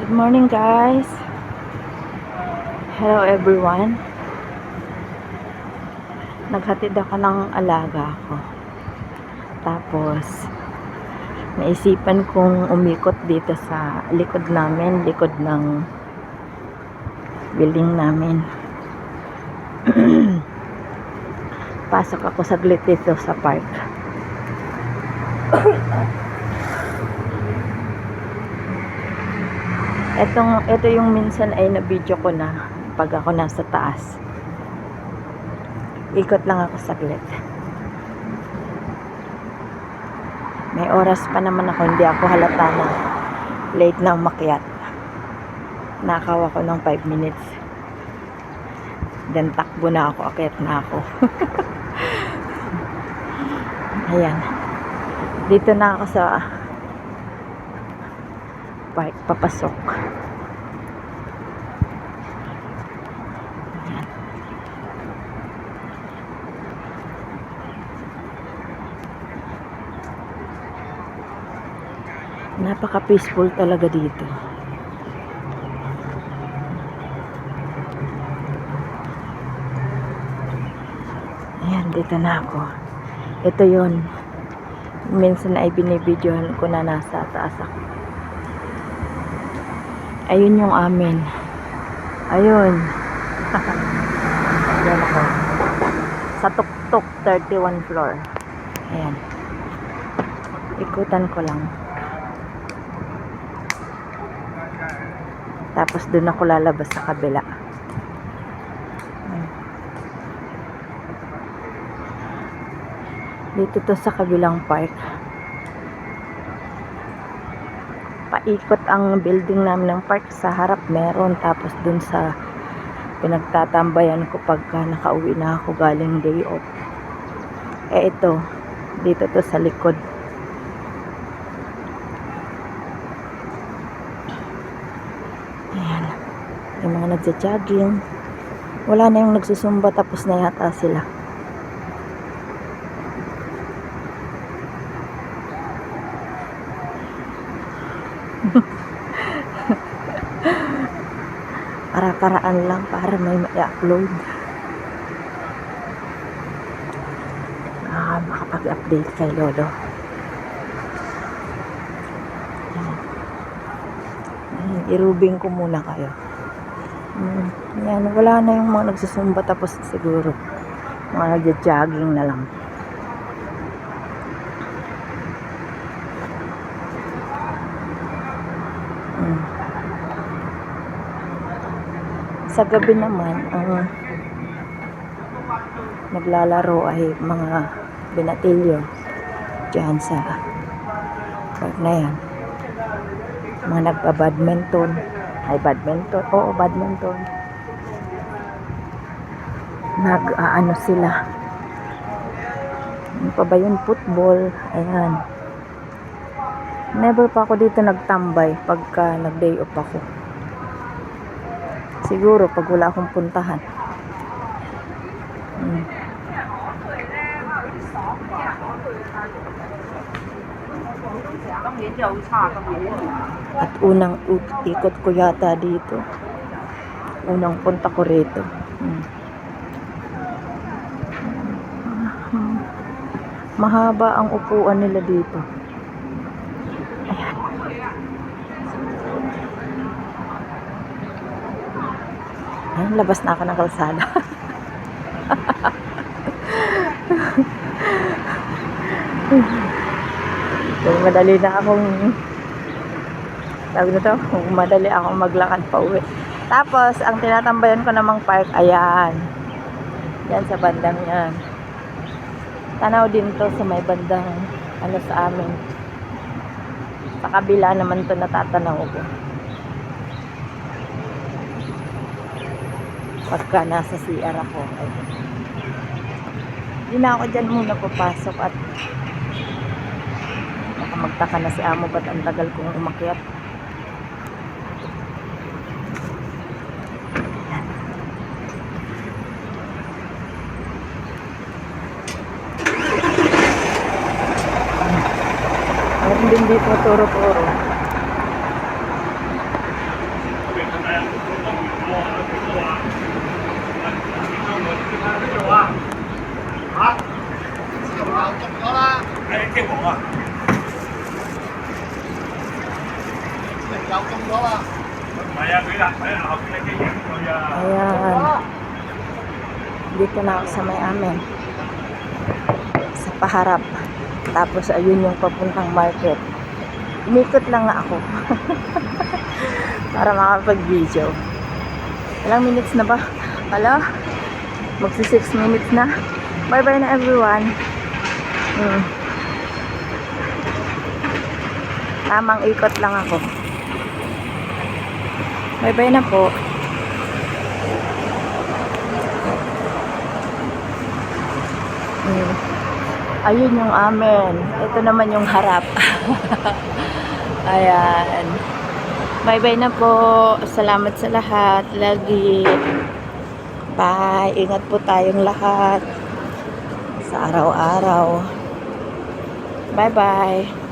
Good morning, guys. Hello everyone. Naghatid ako ng alaga ko. Tapos naisipan kong umikot dito sa likod namin, likod ng building namin. Pasok ako saglit dito sa park. Ito yung minsan ay na-video ko na pag ako nasa taas. Ikot lang ako saglit. May oras pa naman ako, hindi ako halata na late na umakyat. Nakaw ako ng 5 minutes. Then takbo na ako, akyat na ako. Ayan. Dito na ako sa park, papasok. Ayan. Napaka-peaceful talaga dito. Ayan, dito na ako. Ito yun. Minsan ay binibidyohan ko na nasa taas ako. Ayun yung amin. Ayun. Ayan ako. Sa tuktok, 31 floor. Ayan. Ikutan ko lang. Tapos dun ako lalabas sa kabila. Dito to sa kabilang park. Paikot ang building namin ng park. Sa harap meron. Tapos dun sa pinagtatambayan ko pagka nakauwi na ako galing day off. Ito. Dito to sa likod. Ayan. Yung mga nagja-jogging. Wala na yung nagsusumba. Tapos na yata sila. Para-paraan lang para may ma-upload. Makapag-update kay Lolo. Irubing ko muna kayo. Yan, wala na yung mga nagsusumba tapos siguro mga nagja-jogging na lang. Sa gabi naman, ang naglalaro ay mga binatilyo dyan sa park na yan. Mga nagpa-badminton. Ay, badminton. Oo, badminton. Nag-aano sila. Ano pa ba yun? Football. Ayan. Never pa ako dito nagtambay pagka nag-day off ako. Siguro pag wala akong puntahan. At unang ikot ko yata dito. Unang punta ko rito. Mahaba ang upuan nila dito. Ayan. Ayan, labas na ako ng kalsada. Kung madali na akong madali akong maglakad pa uwi. Tapos, ang tinatambayan ko namang park, ayan. Yan sa bandang yan. Tanaw din to sa may bandang sa amin. Sa kabila naman to natatanaw ko. Pagka nasa CR ako. Hindi na ako dyan muna papasok at magtaka na si amo ba't ang tagal kong umakyat. Meron din dito turo-turo. Ayan. Dito na ako sa may amin. Sa paharap. Tapos ayun yung papuntang market. Umikot lang nga ako. Para makapag-video. Ilang minutes na ba? Hala? Magsi 6 minutes na. Bye-bye na everyone. Tamang ikot lang ako. Bye-bye na po. Ayun yung amin. Ito naman yung harap. Ayan. Bye-bye na po. Salamat sa lahat. Lagi. Bye. Ingat po tayong lahat. Sa araw-araw. Bye-bye.